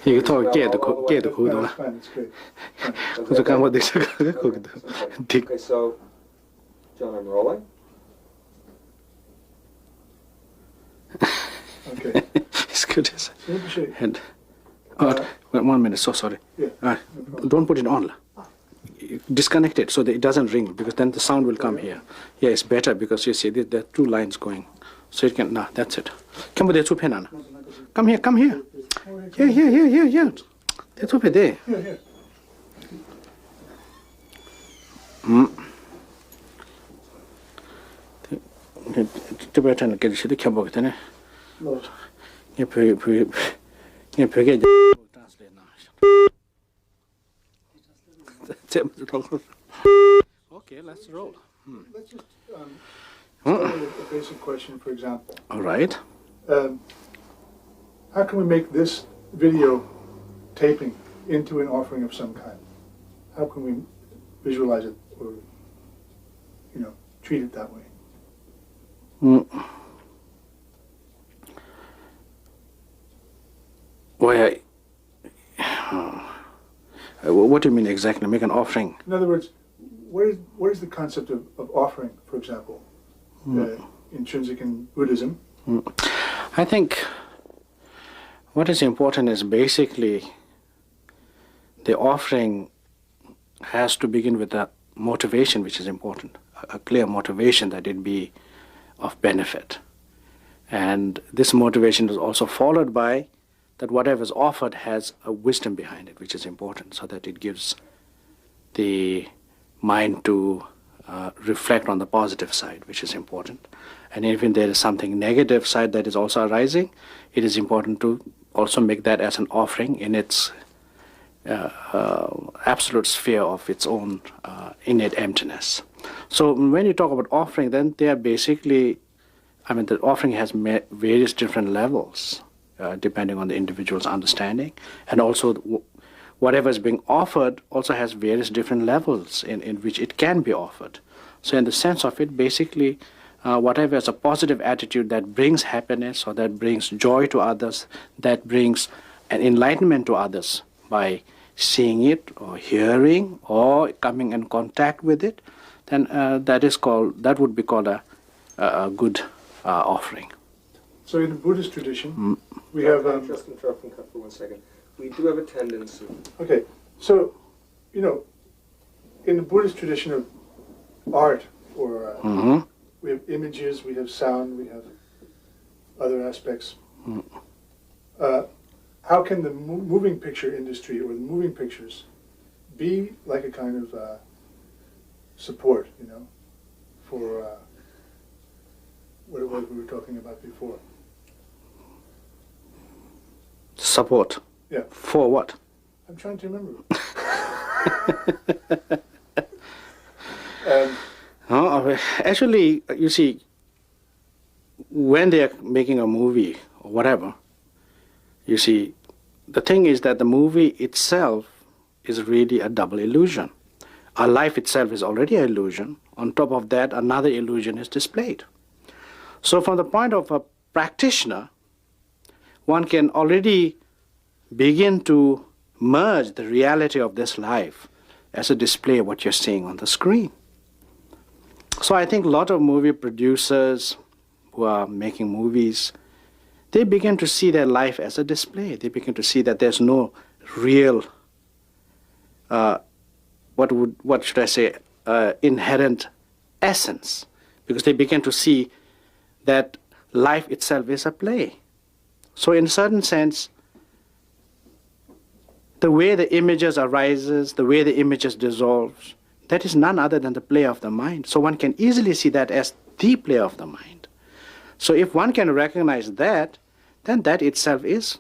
이거 더 깨도 No, 고도나. it's fine. It's great. 그래서 강화 덱스가 거기도. 딕. Okay, so, John, I'm rolling. Okay. It's good. So let me show you. And wait, 1 minute. So sorry. Yeah. Don't put it on. Disconnect it so that it doesn't ring, because then the sound will come here. Yeah, it's better because you see there are two lines going, so it can. That's it. Come with the two pen, Anna. Come here. Yeah. The two pen there. Yeah. 또 배터는 깨질 수도 켜보겠다네. No. 이 벽에 translate now. Okay, let's roll. Let's just start with a basic question, for example. All right. How can we make this video taping into an offering of some kind? How can we visualize it or, treat it that way? Well, what do you mean exactly? Make an offering? In other words, where is the concept of offering, for example, intrinsic in Buddhism? I think what is important is basically the offering has to begin with a motivation which is important, a clear motivation that it be of benefit. And this motivation is also followed by that whatever is offered has a wisdom behind it, which is important, so that it gives the mind to reflect on the positive side, which is important. And even there is something negative side that is also arising, it is important to also make that as an offering in its absolute sphere of its own innate emptiness. So when you talk about offering, then they are basically, the offering has various different levels depending on the individual's understanding, and also whatever is being offered also has various different levels in which it can be offered. So in the sense of it, basically, whatever is a positive attitude that brings happiness or that brings joy to others, that brings an enlightenment to others by seeing it or hearing or coming in contact with it, then that would be called a good offering. So in the Buddhist tradition, we have... Just interrupting for 1 second. We do have a tendency. Okay, so, in the Buddhist tradition of art, or we have images, we have sound, we have other aspects. How can the moving picture industry or the moving pictures be like a kind of support, for what it was we were talking about before? Support? Yeah. For what? I'm trying to remember. Actually, you see, when they are making a movie or whatever, you see, the thing is that the movie itself is really a double illusion. Our life itself is already an illusion. On top of that, another illusion is displayed. So from the point of a practitioner, one can already begin to merge the reality of this life as a display of what you're seeing on the screen. So I think a lot of movie producers who are making movies, they begin to see their life as a display. They begin to see that there's no real, inherent essence, because they begin to see that life itself is a play. So in a certain sense, the way the images arises, the way the images dissolves, that is none other than the play of the mind. So one can easily see that as the play of the mind. So if one can recognize that, then that itself is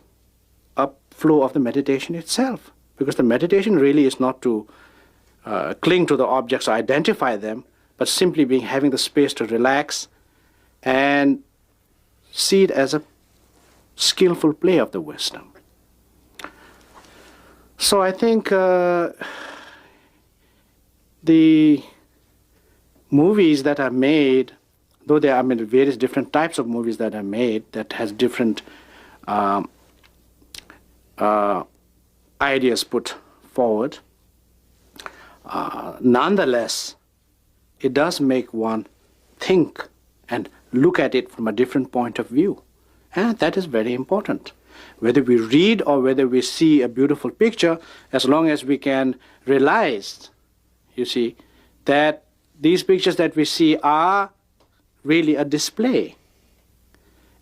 a flow of the meditation itself. Because the meditation really is not to cling to the objects or identify them, but simply having the space to relax and see it as a skillful play of the wisdom. So I think the movies that are made, though there are various different types of movies that are made that has different ideas put forward, nonetheless, it does make one think and look at it from a different point of view. And that is very important. Whether we read or whether we see a beautiful picture, as long as we can realize, you see, that these pictures that we see are really a display.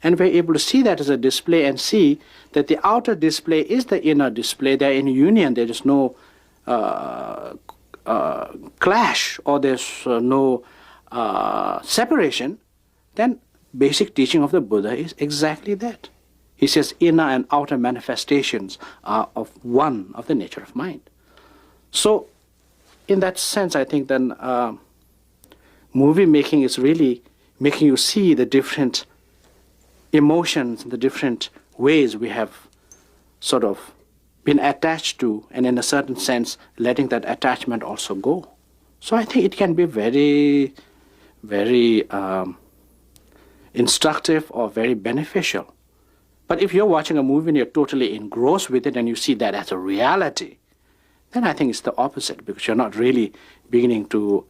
And we're able to see that as a display and see that the outer display is the inner display. They're in union. There is no clash, or there's no separation. Then basic teaching of the Buddha is exactly that. He says inner and outer manifestations are of one, of the nature of mind. So in that sense, I think then movie making is really making you see the different emotions, the different ways we have sort of been attached to, and in a certain sense, letting that attachment also go. So I think it can be very, very instructive or very beneficial. But if you're watching a movie and you're totally engrossed with it and you see that as a reality, then I think it's the opposite, because you're not really beginning to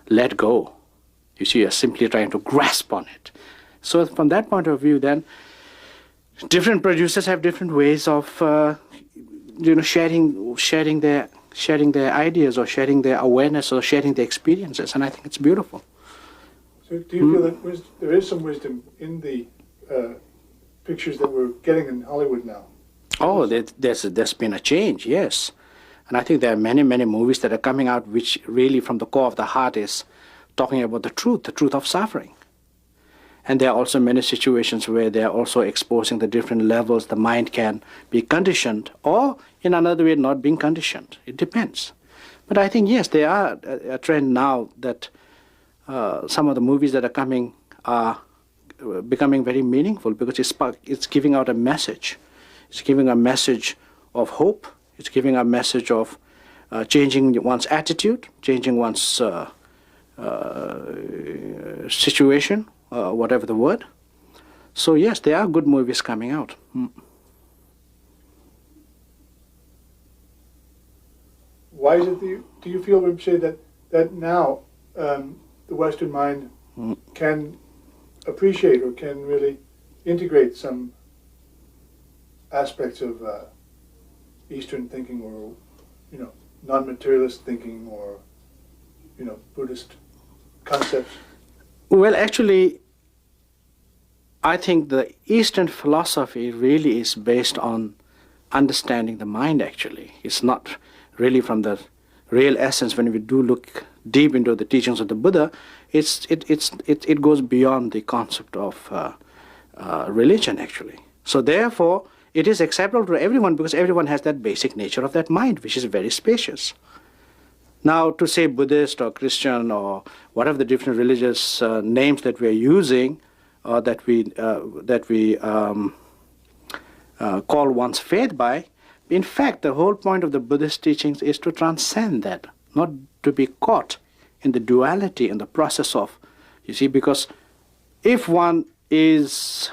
let go. You see, you're simply trying to grasp on it. So from that point of view, then, different producers have different ways of sharing their ideas, or sharing their awareness, or sharing their experiences, and I think it's beautiful. So do you feel that there is some wisdom in the pictures that we're getting in Hollywood now? Oh, there's been a change, yes. And I think there are many, many movies that are coming out which really from the core of the heart is talking about the truth of suffering. And there are also many situations where they are also exposing the different levels the mind can be conditioned, or in another way not being conditioned. It depends. But I think, yes, there are a trend now that some of the movies that are coming are becoming very meaningful, because it's giving out a message. It's giving a message of hope. It's giving a message of changing one's attitude, changing one's situation, whatever the word. So yes, there are good movies coming out. Why is it do you feel, Rinpoche, that now the Western mind can appreciate or can really integrate some aspects of Eastern thinking, or non-materialist thinking, or Buddhist concepts? Well, actually, I think the Eastern philosophy really is based on understanding the mind, actually. It's not really from the real essence. When we do look deep into the teachings of the Buddha, it goes beyond the concept of religion, actually. So therefore, it is acceptable to everyone, because everyone has that basic nature of that mind, which is very spacious. Now, to say Buddhist or Christian or whatever the different religious names that we are using, or that we call one's faith by, in fact, the whole point of the Buddhist teachings is to transcend that, not to be caught in the duality and the process of, you see, because if one is,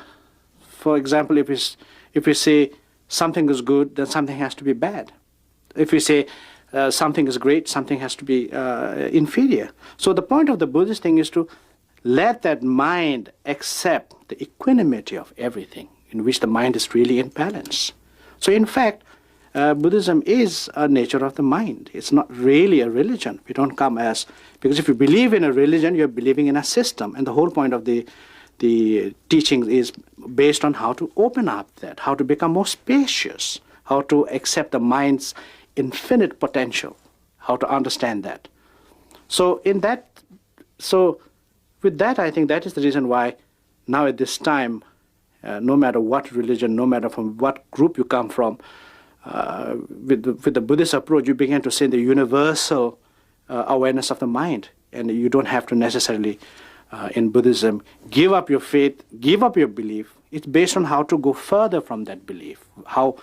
for example, if we say something is good, then something has to be bad. If we say something is great, something has to be inferior. So the point of the Buddhist thing is to let that mind accept the equanimity of everything, in which the mind is really in balance. So in fact, Buddhism is a nature of the mind. It's not really a religion. We don't come as, because if you believe in a religion, you're believing in a system, and the whole point of the teaching is based on how to open up that, how to become more spacious, how to accept the mind's infinite potential, how to understand that. So with that, I think that is the reason why now at this time, no matter what religion, no matter from what group you come from, with the Buddhist approach, you begin to see the universal awareness of the mind, and you don't have to necessarily, in Buddhism, give up your faith, give up your belief. It's based on how to go further from that belief, how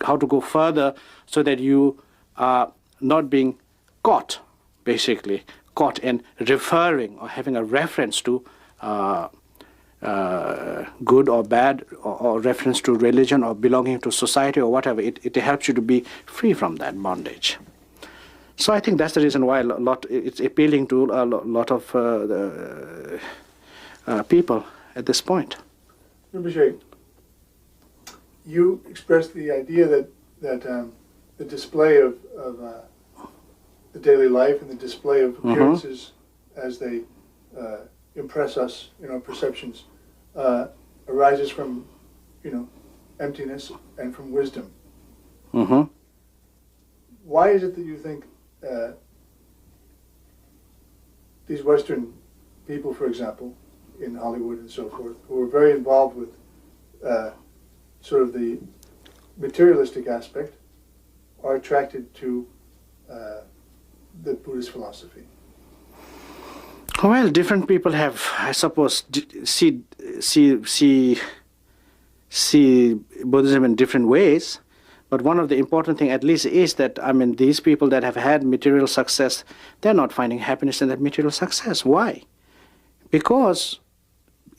to go further so that you are not being caught, basically, caught in referring or having a reference to good or bad, or reference to religion or belonging to society or whatever. It helps you to be free from that bondage. So I think that's the reason why it's appealing to a lot of people at this point. Rinpoche, you expressed the idea that the display of the daily life and the display of appearances as they impress us in our perceptions arises from, emptiness and from wisdom. Mm-hmm. Why is it that you think these Western people, for example, in Hollywood and so forth, who are very involved with sort of the materialistic aspect, are attracted to the Buddhist philosophy? Well, different people have, I suppose, see Buddhism in different ways. But one of the important things, at least, is that, these people that have had material success, they're not finding happiness in that material success. Why? Because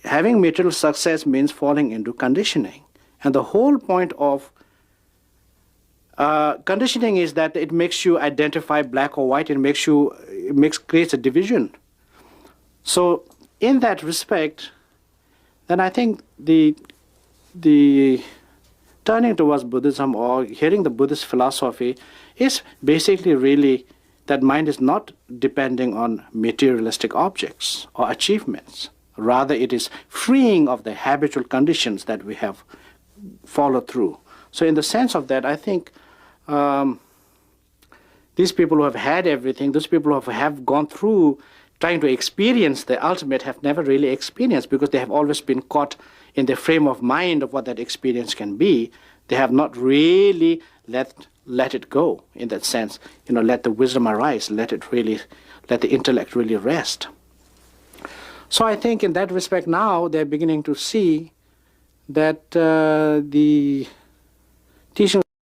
having material success means falling into conditioning. And the whole point of conditioning is that it makes you identify black or white, creates a division. So in that respect, then I think the turning towards Buddhism or hearing the Buddhist philosophy is basically really that mind is not depending on materialistic objects or achievements. Rather, it is freeing of the habitual conditions that we have followed through. So in the sense of that, I think these people who have had everything, those people who have gone through trying to experience the ultimate have never really experienced, because they have always been caught in the frame of mind of what that experience can be. They have not really let it go in that sense. Let the wisdom arise, let the intellect really rest. So I think in that respect now they're beginning to see that the teaching